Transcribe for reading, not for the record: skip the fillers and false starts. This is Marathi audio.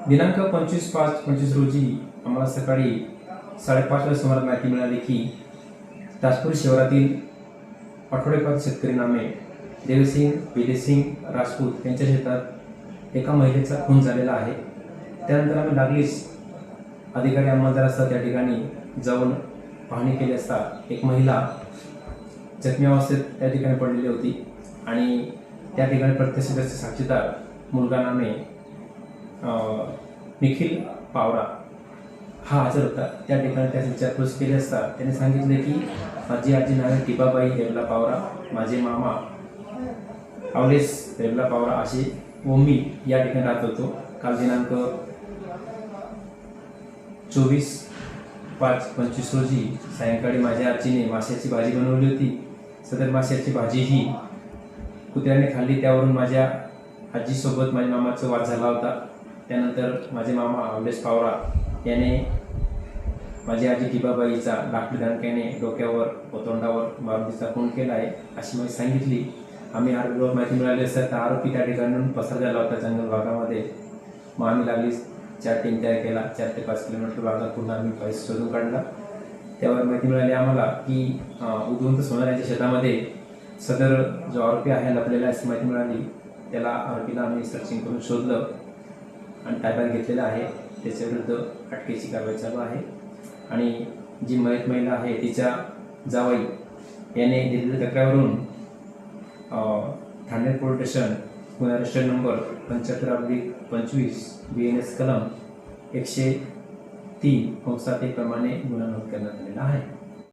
दिनांक 25/5/25 रोजी आम्हाला सकाळी 5:30 वाजता सुमारास माहिती मिळाली की ताजपूर शहरातील आठवडेपात शेतकरी नामे देवसिंग विजयसिंग राजपूत यांच्या शेतात एका महिलेचा खून झालेला आहे। त्यानंतर आम्ही लागलीच अधिकारी अंमलदार असतात त्या ठिकाणी जाऊन पाहणी केली असता एक महिला जखमी अवस्थेत त्या ठिकाणी पडलेली होती आणि त्या ठिकाणी प्रत्यक्षदर्शी साक्षीदार मुलगा नामे निखिल पावरा हा हजर होता। त्या ठिकाणी त्याची विचारपूस केली असता त्याने सांगितले की माझी आजी नावे टिबाबाई रेवला पावरा, माझे मामा अवलेस रेवला पावरा असे व मी या ठिकाणी राहत होतो। काल दिनांक 24/5/25 रोजी सायंकाळी माझ्या आजीने माशाची भाजी बनवली होती। सदर माशाची भाजी ही कुत्र्याने खाल्ली, त्यावरून माझ्या आजीसोबत माझ्या मामाचा वाद झाला होता। त्यानंतर माझे मामा अवलेस पावरा याने माझी आजी टिबाबाईचा लाकडी दणक्याने डोक्यावर व तोंडावर मारून तिचा खून केला आहे अशी माहिती सांगितली। आम्ही आरोपीवर माहिती मिळाली असता तर आरोपी त्या ठिकाणून पसार झाला होता जंगल भागामध्ये। मग आम्ही लागली 4 टीम तयार केला। 4 ते 5 किलोमीटर भागात पुन्हा आम्ही पैसे शोधून काढला। त्यावर माहिती मिळाली आम्हाला की उदवंत सोनार यांच्या शेतामध्ये सदर जो आरोपी आहे लपलेला अशी माहिती मिळाली। त्याला आरोपीला आम्ही सर्चिंग करून शोधलं आणि ताब्यात घेतलेलं आहे। त्याच्याविरुद्ध अटकेची कारवाई चालू आहे आणि जी मयत महिला आहे तिच्या जावई याने दिलेल्या तक्रारीवरून ठाणे पोलीस स्टेशन गुन्हा रजिस्टर नंबर 75/25 BNS कलम 103 प्रमाणे गुन्हा नोंद करण्यात आलेला आहे।